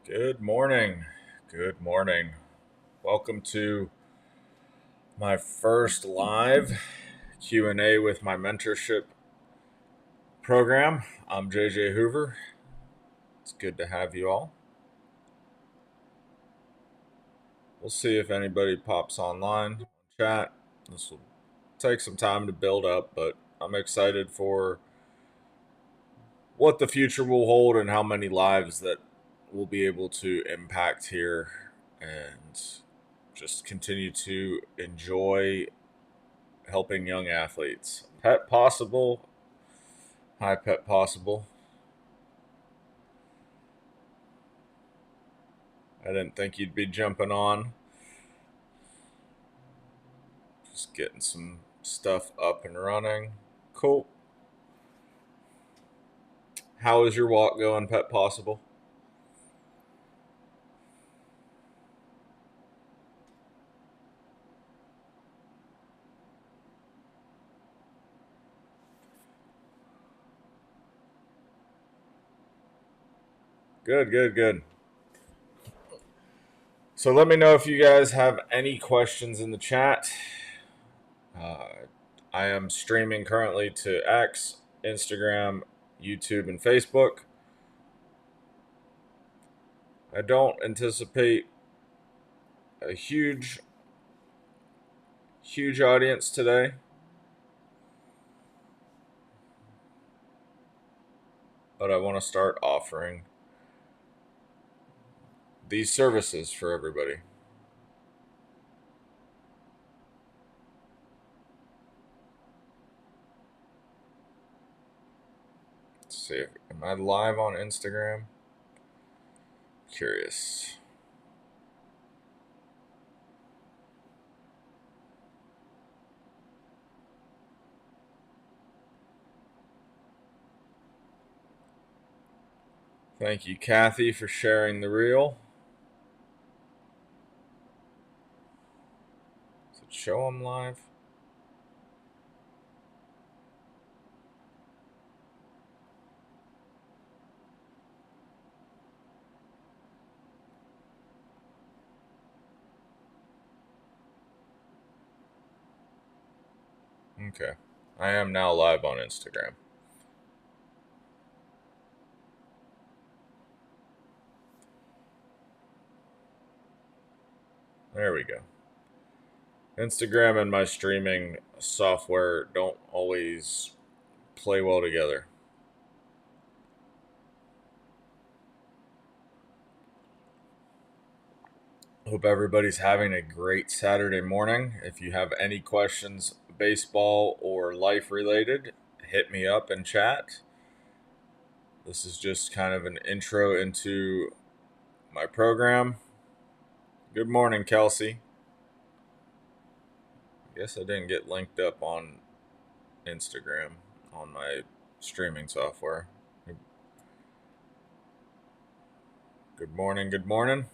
Good morning. Good morning. Welcome to my first live Q&A with my mentorship program. I'm JJ Hoover. It's good to have you all. We'll see if anybody pops online chat. This will take some time to build up, but I'm excited for what the future will hold and how many lives that we'll be able to impact here and just continue to enjoy helping young athletes. Pet Possible. Hi, Pet Possible. I didn't think you'd be jumping on. Just getting some stuff up and running. Cool. How is your walk going, Pet Possible? Good, good, good. So let me know if you guys have any questions in the chat. I am streaming currently to X, Instagram, YouTube, and Facebook. I don't anticipate a huge audience today. But I want to start offering these services for everybody. Let's see. Am I live on Instagram? Curious. Thank you, Kathy, for sharing the reel. Does it show I'm live? Okay. I am now live on Instagram. There we go. Instagram and my streaming software don't always play well together. Hope everybody's having a great Saturday morning. If you have any questions, baseball or life related, hit me up in chat. This is just kind of an intro into my program. Good morning, Kelsey. I guess I didn't get linked up on Instagram on my streaming software. Good morning, good morning.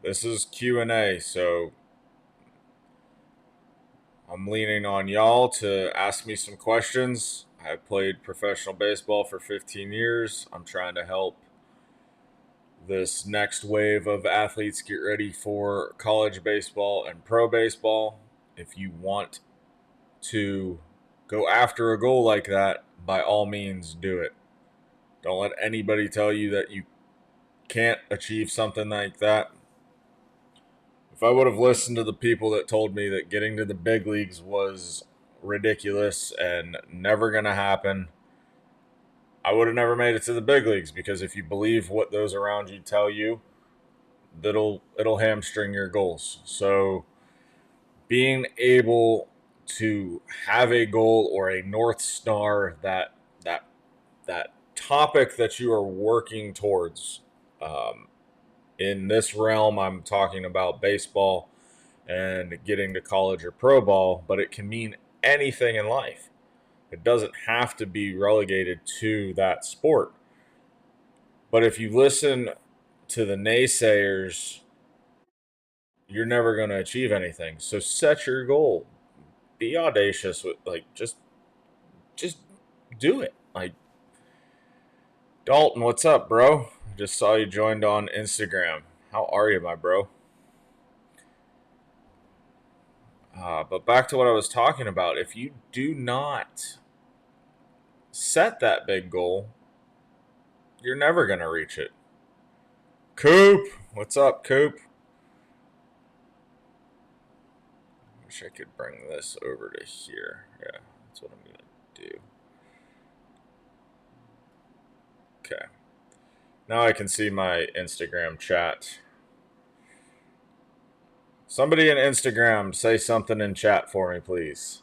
This is Q&A, so I'm leaning on y'all to ask me some questions. I've played professional baseball for 15 years. I'm trying to help this next wave of athletes get ready for college baseball and pro baseball. If you want to go after a goal like that, by all means do it. Don't let anybody tell you that you can't achieve something like that. If I would have listened to the people that told me that getting to the big leagues was ridiculous and never going to happen, I would have never made it to the big leagues, because if you believe what those around you tell you, it'll hamstring your goals. So being able to have a goal or a north star, that topic that you are working towards, in this realm I'm talking about baseball and getting to college or pro ball, but it can mean anything in life. It doesn't have to be relegated to that sport. But if you listen to the naysayers, you're never going to achieve anything. So set your goal. be audacious with like just do it. Like Dalton, what's up, bro? Just saw you joined on Instagram. How are you, my bro? But back to what I was talking about. If you do not set that big goal, you're never gonna reach it. Coop, what's up, Coop? Wish I could bring this over to here. Yeah, that's what I'm gonna do. Okay. Now I can see my Instagram chat. Somebody in Instagram, say something in chat for me, please.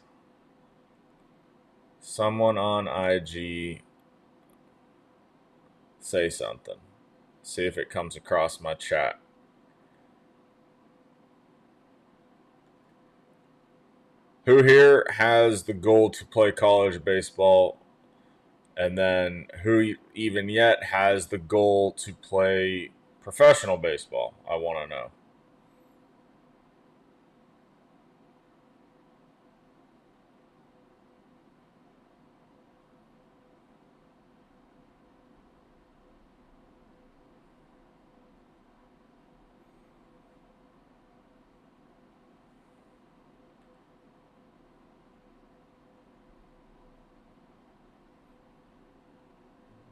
Someone on IG, say something. See if it comes across my chat. Who here has the goal to play college baseball? And then who even yet has the goal to play professional baseball? I want to know.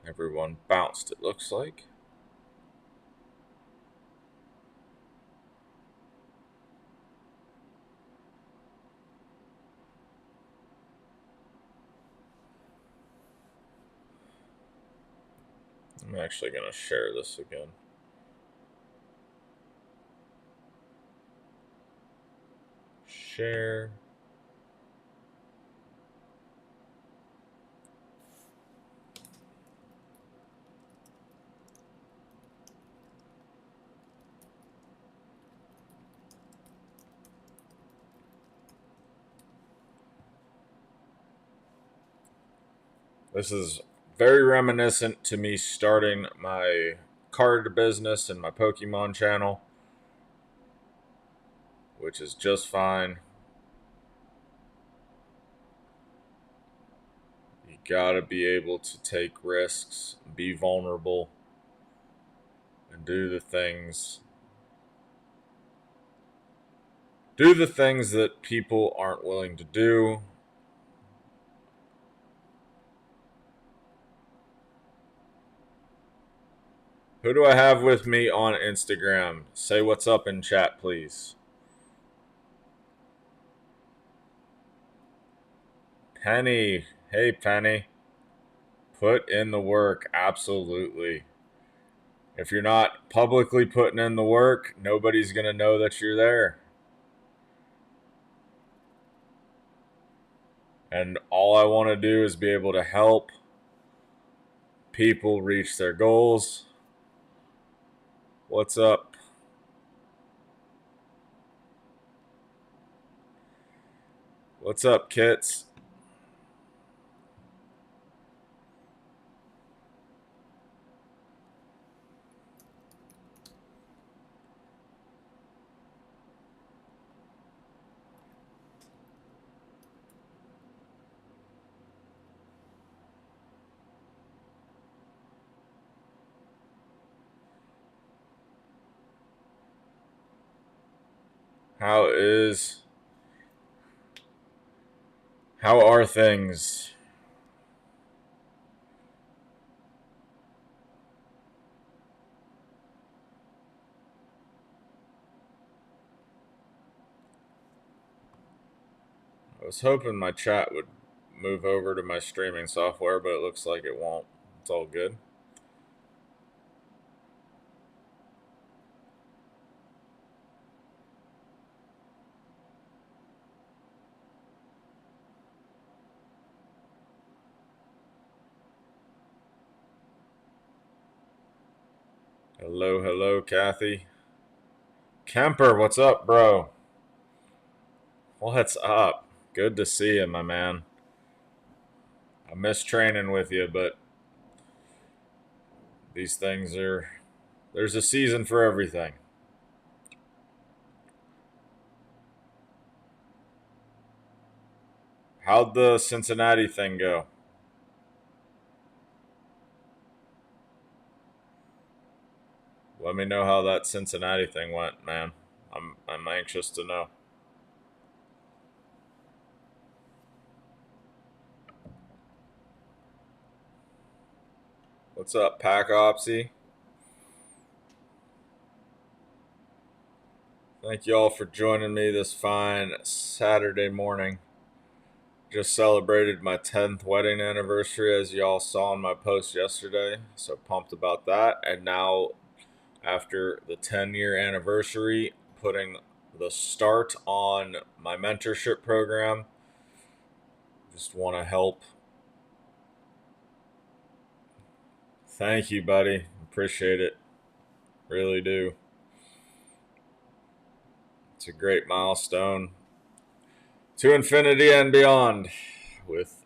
Everyone bounced, it looks like. I'm actually going to share this again. Share. This is very reminiscent to me starting my card business and my Pokemon channel, which is just fine. You gotta be able to take risks, be vulnerable, and do the things that people aren't willing to do. Who do I have with me on Instagram? Say what's up in chat, please. Penny. Hey, Penny. Put in the work. Absolutely. If you're not publicly putting in the work, nobody's going to know that you're there. And all I want to do is be able to help people reach their goals. What's up? What's up, kits? How are things? I was hoping my chat would move over to my streaming software, but it looks like it won't. It's all good. Hello, hello, Kathy. Kemper, what's up, bro? What's up? Good to see you, my man. I miss training with you, but these things there's a season for everything. How'd the Cincinnati thing go? Let me know how that Cincinnati thing went, man. I'm anxious to know. What's up, Pack Opsy? Thank you all for joining me this fine Saturday morning. Just celebrated my 10th wedding anniversary, as y'all saw in my post yesterday. So pumped about that. And now, after the 10-year anniversary, putting the start on my mentorship program. Just want to help. Thank you, buddy. Appreciate it. Really do. It's a great milestone to infinity and beyond with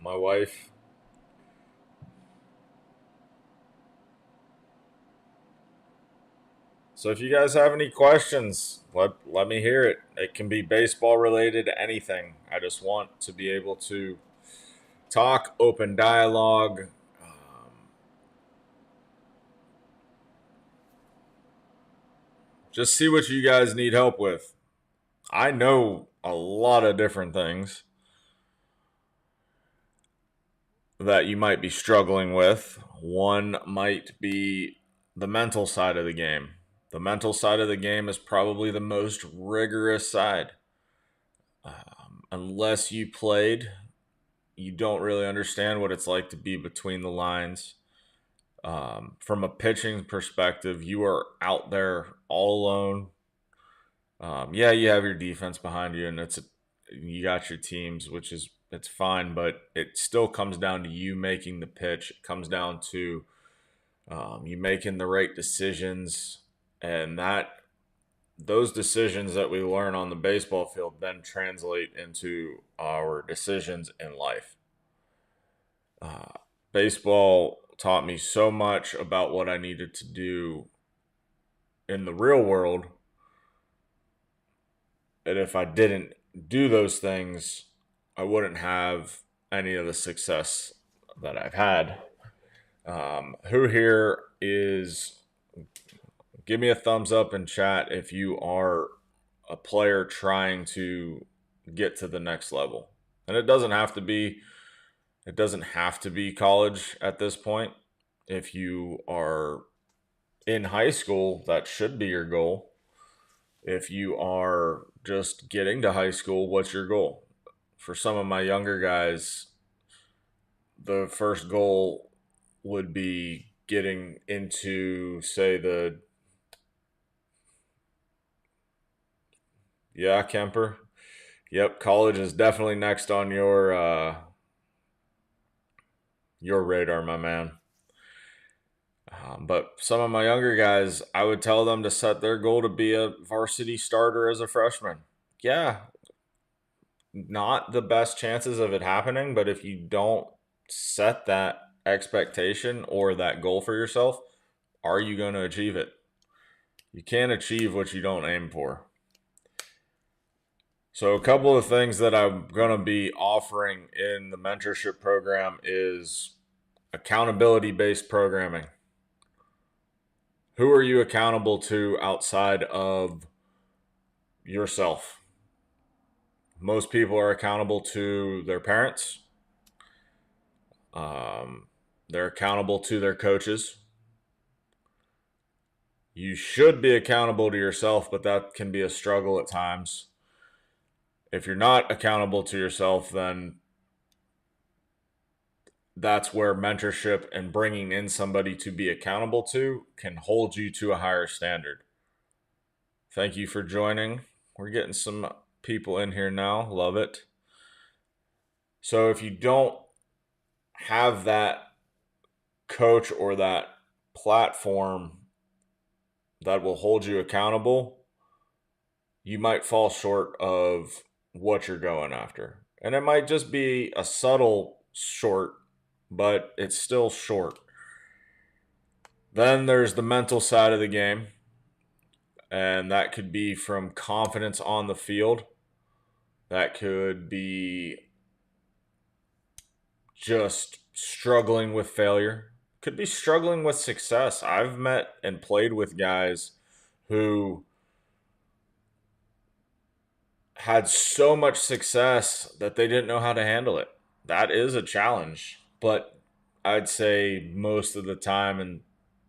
my wife. So if you guys have any questions, let me hear it. It can be baseball related, anything. I just want to be able to talk, open dialogue. Just see what you guys need help with. I know a lot of different things that you might be struggling with. One might be the mental side of the game. The mental side of the game is probably the most rigorous side. Unless you played, you don't really understand what it's like to be between the lines. From a pitching perspective, you are out there all alone. Yeah, you have your defense behind you, and you got your teams, which is it's fine, but it still comes down to you making the pitch. It comes down to you making the right decisions, and those decisions that we learn on the baseball field then translate into our decisions in life. Baseball taught me so much about what I needed to do in the real world. And if I didn't do those things, I wouldn't have any of the success that I've had. Who here is, give me a thumbs up in chat if you are a player trying to get to the next level. And it doesn't have to be college at this point. If you are in high school, that should be your goal. If you are just getting to high school, what's your goal? For some of my younger guys, the first goal would be getting into, say, yeah, Kemper. Yep, college is definitely next on your radar, my man. But some of my younger guys, I would tell them to set their goal to be a varsity starter as a freshman. Yeah, not the best chances of it happening, but if you don't set that expectation or that goal for yourself, are you going to achieve it? You can't achieve what you don't aim for. So a couple of things that I'm going to be offering in the mentorship program is accountability-based programming. Who are you accountable to outside of yourself? Most people are accountable to their parents. They're accountable to their coaches. You should be accountable to yourself, but that can be a struggle at times. If you're not accountable to yourself, then that's where mentorship and bringing in somebody to be accountable to can hold you to a higher standard. Thank you for joining. We're getting some people in here now. Love it. So if you don't have that coach or that platform that will hold you accountable, you might fall short of what you're going after. And it might just be a subtle short, but it's still short. Then there's the mental side of the game, and that could be from confidence on the field. That could be just struggling with failure, could be struggling with success. I've met and played with guys who had so much success that they didn't know how to handle it. That is a challenge, but I'd say most of the time, and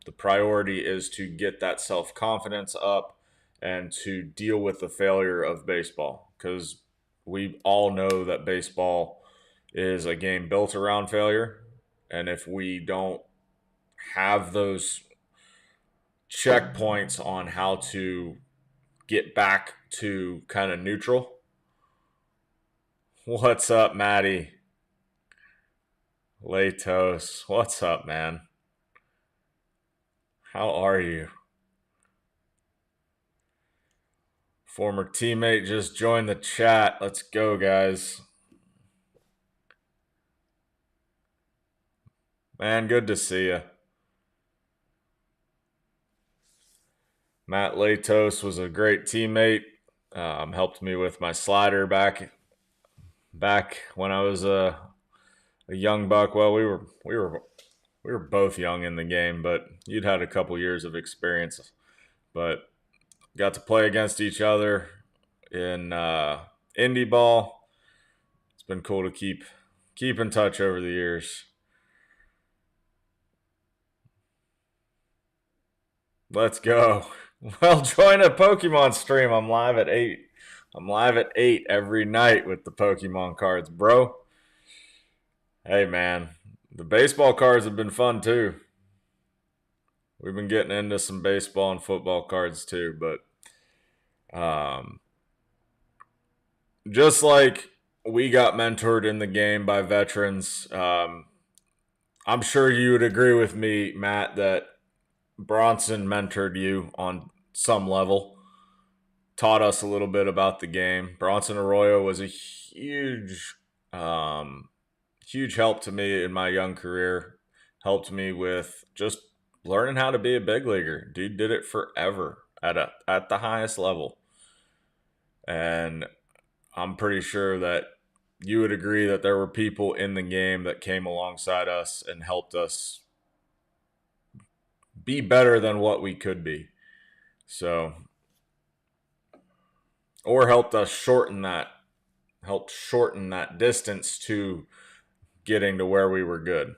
the priority is to get that self confidence up and to deal with the failure of baseball, because we all know that baseball is a game built around failure. And if we don't have those checkpoints on how to get back to kind of neutral. What's up, Maddie? Latos. What's up, man? How are you? Former teammate just joined the chat. Let's go, guys. Man, good to see you. Matt Latos was a great teammate. Helped me with my slider back when I was a young buck. Well, we were both young in the game, but you'd had a couple years of experience. But got to play against each other in indie ball. It's been cool to keep in touch over the years. Let's go. Well, join a Pokemon stream. I'm live at 8. I'm live at 8 every night with the Pokemon cards, bro. Hey, man. The baseball cards have been fun, too. We've been getting into some baseball and football cards, too. But just like we got mentored in the game by veterans, I'm sure you would agree with me, Matt, that Bronson mentored you on some level, taught us a little bit about the game. Bronson Arroyo was a huge help to me in my young career. Helped me with just learning how to be a big leaguer. Dude did it forever at the highest level, and I'm pretty sure that you would agree that there were people in the game that came alongside us and helped us be better than what we could be. So, or helped shorten that distance to getting to where we were good.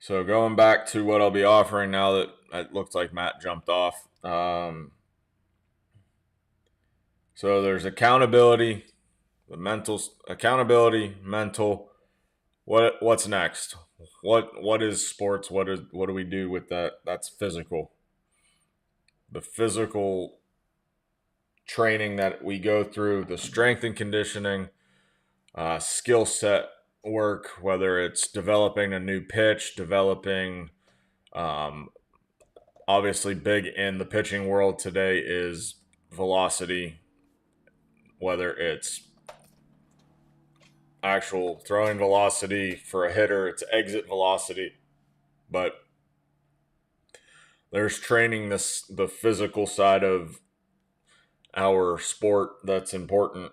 So going back to what I'll be offering now that it looks like Matt jumped off. So there's accountability, the mental accountability, mental. What's next? What is sports? What do we do with that? That's physical. The physical training that we go through, the strength and conditioning, skill set work, whether it's developing a new pitch, developing, obviously big in the pitching world today is velocity, whether it's actual throwing velocity for a hitter, it's exit velocity, but there's training the physical side of our sport that's important.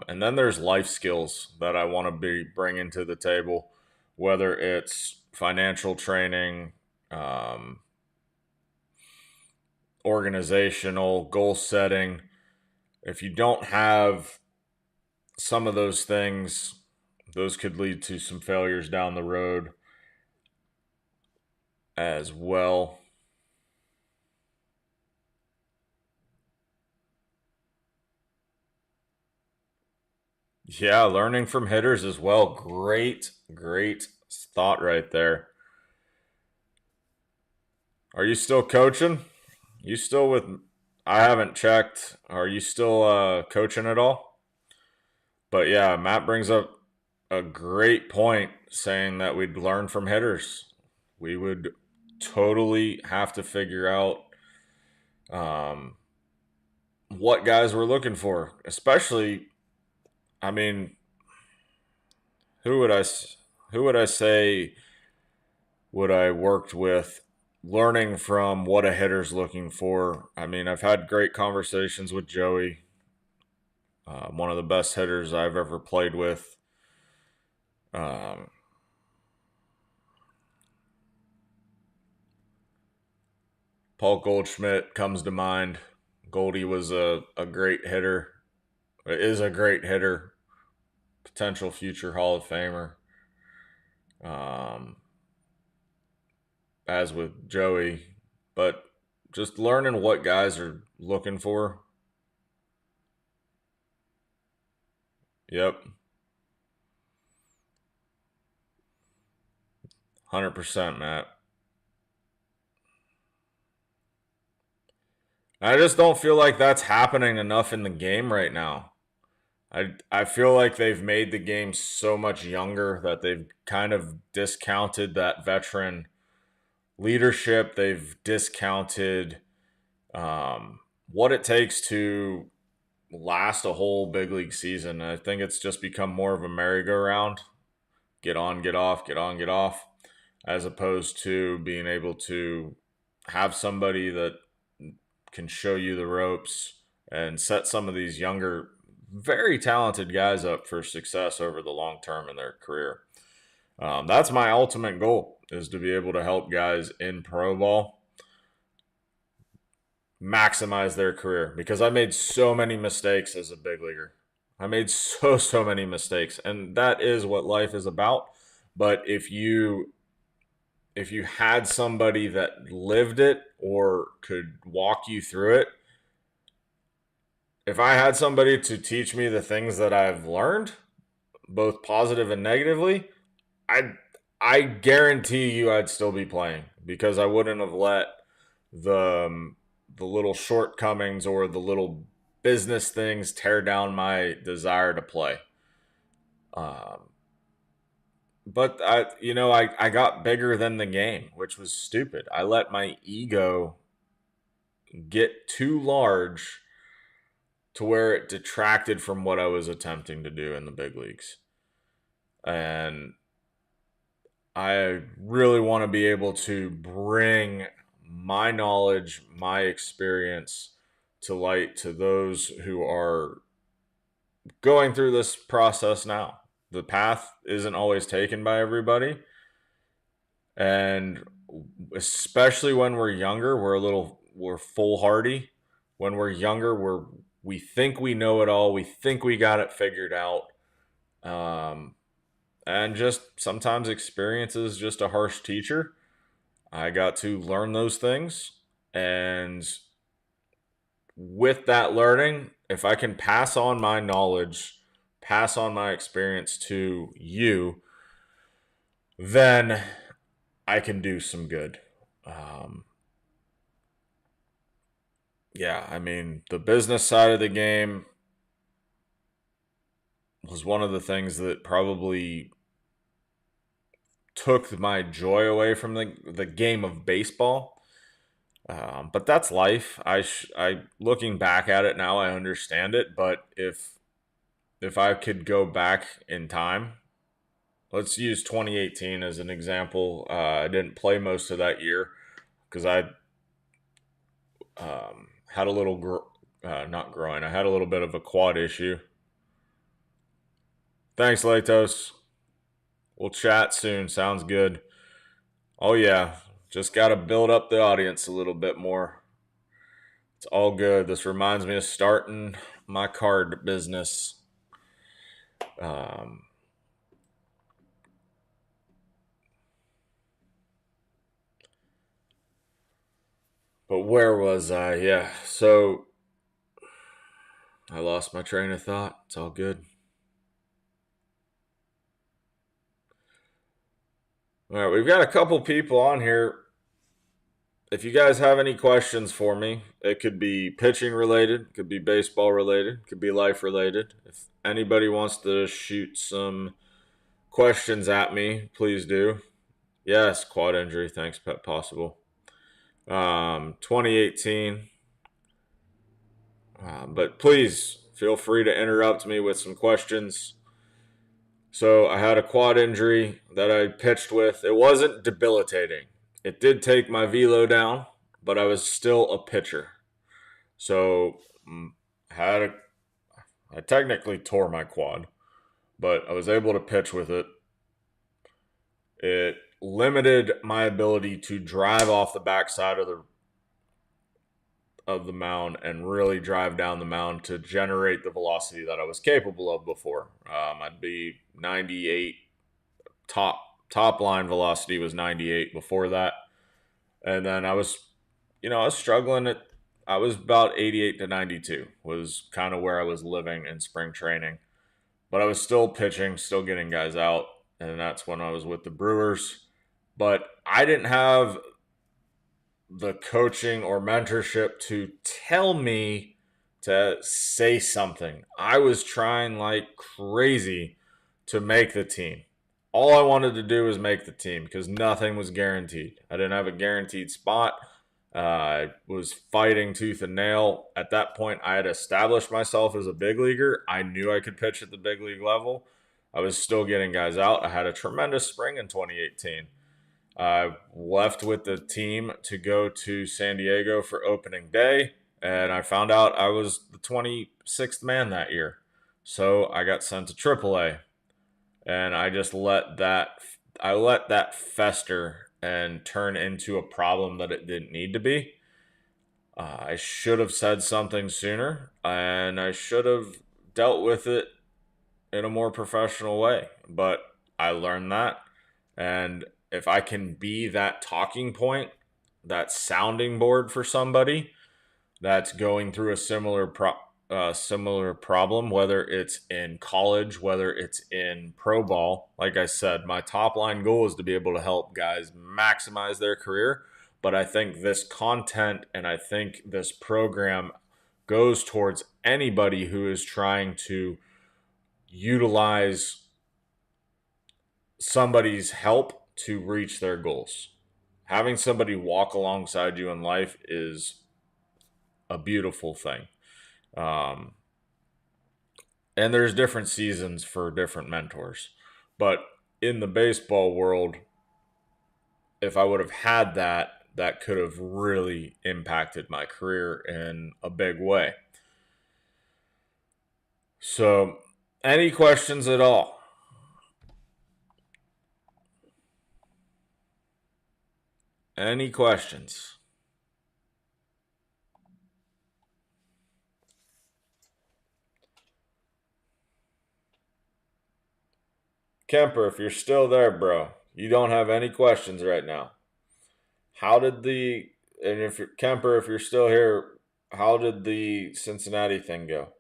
And then there's life skills that I want to be bringing to the table, whether it's financial training, organizational goal setting. If you don't have some of those things, those could lead to some failures down the road as well. Yeah, learning from hitters as well. Great thought right there. Are you still coaching? You still with? I haven't checked. Are you still coaching at all? But yeah, Matt brings up a great point saying that we'd learn from hitters. We would totally have to figure out what guys were looking for, especially, I mean, who would I who would I say would I worked with learning from what a hitter's looking for. I mean, I've had great conversations with Joey, one of the best hitters I've ever played with. Um, Paul Goldschmidt comes to mind. Goldie was a great hitter, is a great hitter, potential future Hall of Famer. Um, as with Joey, but just learning what guys are looking for. Yep, 100%, Matt. I just don't feel like that's happening enough in the game right now. I feel like they've made the game so much younger that they've kind of discounted that veteran leadership. They've discounted what it takes to last a whole big league season. I think it's just become more of a merry-go-round. Get on, get off, get on, get off, as opposed to being able to have somebody that can show you the ropes and set some of these younger, very talented guys up for success over the long term in their career. That's my ultimate goal, is to be able to help guys in pro ball maximize their career, because I made so many mistakes as a big leaguer. I made so many mistakes, and that is what life is about. But if you had somebody that lived it or could walk you through it, if I had somebody to teach me the things that I've learned, both positive and negatively, I I guarantee you I'd still be playing, because I wouldn't have let the little shortcomings or the little business things tear down my desire to play. Um, but I got bigger than the game, which was stupid. I let my ego get too large to where it detracted from what I was attempting to do in the big leagues. And I really want to be able to bring my knowledge, my experience to light to those who are going through this process now. The path isn't always taken by everybody. And especially when we're younger, we're foolhardy. When we're younger, we think we know it all. We think we got it figured out. Um, and just sometimes experience is just a harsh teacher. I got to learn those things. And with that learning, if I can pass on my knowledge, pass on my experience to you, then I can do some good. Um, yeah, I mean, the business side of the game was one of the things that probably took my joy away from the game of baseball. But that's life. I looking back at it now, I understand it. But if I could go back in time, let's use 2018 as an example. I didn't play most of that year because I had a little not groin. I had a little bit of a quad issue. Thanks, Latos. We'll chat soon. Sounds good. Oh yeah, just got to build up the audience a little bit more. It's all good. This reminds me of starting my card business. Um, but where was I? Yeah, so I lost my train of thought. It's all good. All right, we've got a couple people on here. If you guys have any questions for me, it could be pitching related, could be baseball related, could be life related. If anybody wants to shoot some questions at me, please do. Yes, quad injury. Thanks, Pet Possible. 2018. But please feel free to interrupt me with some questions. So I had a quad injury that I pitched with. It wasn't debilitating. It did take my velo down, but I was still a pitcher. So had a, I technically tore my quad, but I was able to pitch with it. It limited my ability to drive off the backside of the mound and really drive down the mound to generate the velocity that I was capable of before. I'd be 98 top line velocity was 98 before that, and then I was struggling at. I was about 88 to 92 was kind of where I was living in spring training, but I was still pitching, still getting guys out, and that's when I was with the Brewers. But I didn't have the coaching or mentorship to tell me to say something. I was trying like crazy to make the team. All I wanted to do was make the team because nothing was guaranteed. I didn't have a guaranteed spot. I was fighting tooth and nail. At that point, I had established myself as a big leaguer. I knew I could pitch at the big league level. I was still getting guys out. I had a tremendous spring in 2018. I left with the team to go to San Diego for opening day, and I found out I was the 26th man that year. So I got sent to AAA, and I just let that fester and turn into a problem that it didn't need to be. I should have said something sooner, and I should have dealt with it in a more professional way. But I learned that, and if I can be that talking point, that sounding board for somebody that's going through a similar problem, whether it's in college, whether it's in pro ball. Like I said, my top line goal is to be able to help guys maximize their career. But I think this content and I think this program goes towards anybody who is trying to utilize somebody's help to reach their goals. Having somebody walk alongside you in life is a beautiful thing. And there's different seasons for different mentors. But in the baseball world, if I would have had that, that could have really impacted my career in a big way. So, any questions at all? Any questions? Kemper, if you're still there, bro, you don't have any questions right now. And if you're Kemper, if you're still here, how did the Cincinnati thing go?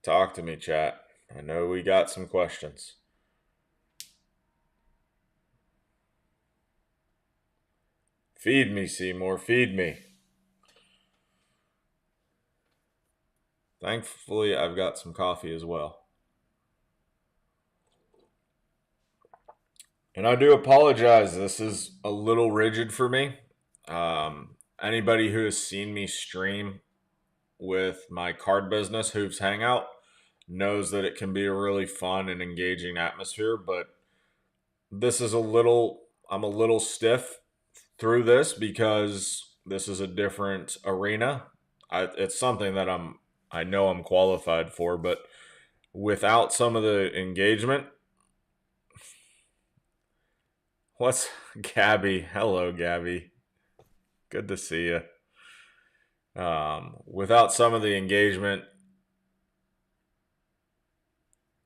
Talk to me, chat. I know we got some questions. Feed me, Seymour. Feed me. Thankfully, I've got some coffee as well. And I do apologize. This is a little rigid for me. Anybody who has seen me stream with my card business, Hooves Hangout, knows that it can be a really fun and engaging atmosphere. But I'm a little stiff through this because this is a different arena. It's something that I know I'm qualified for, but without some of the engagement, what's Gabby? Hello, Gabby. Good to see you. Without some of the engagement,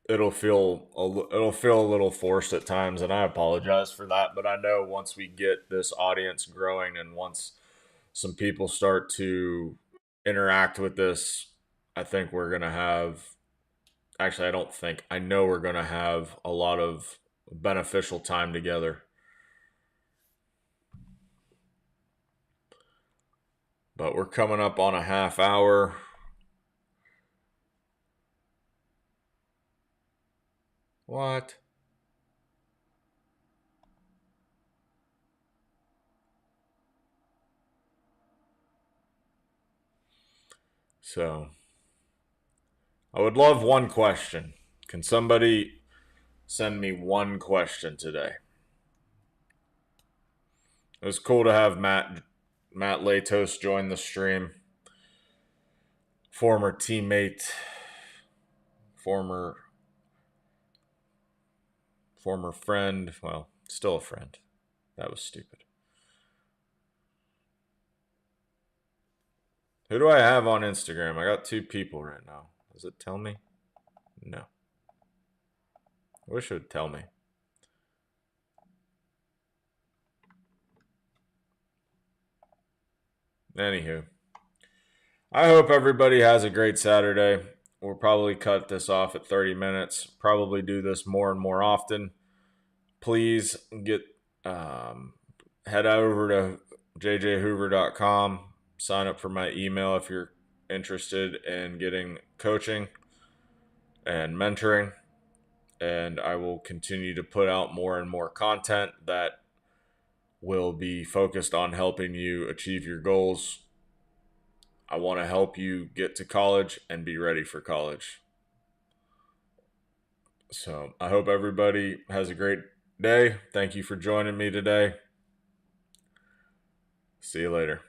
it'll feel a little forced at times, and I apologize for that. But I know once we get this audience growing, and once some people start to interact with this, I think we're gonna have. Actually, I don't think. I know we're gonna have a lot of beneficial time together. But we're coming up on a half hour. What? So, I would love one question. Can somebody send me one question today? It was cool to have Matt Latos join the stream. Former teammate, former friend. Well, still a friend. That was stupid. Who do I have on Instagram? I got 2 people right now. Does it tell me? No. I wish it would tell me. Anywho, I hope everybody has a great Saturday. We'll probably cut this off at 30 minutes. Probably do this more and more often. Please head over to jjhoover.com. Sign up for my email if you're interested in getting coaching and mentoring. And I will continue to put out more and more content that will be focused on helping you achieve your goals. I want to help you get to college and be ready for college. So I hope everybody has a great day. Thank you for joining me today. See you later.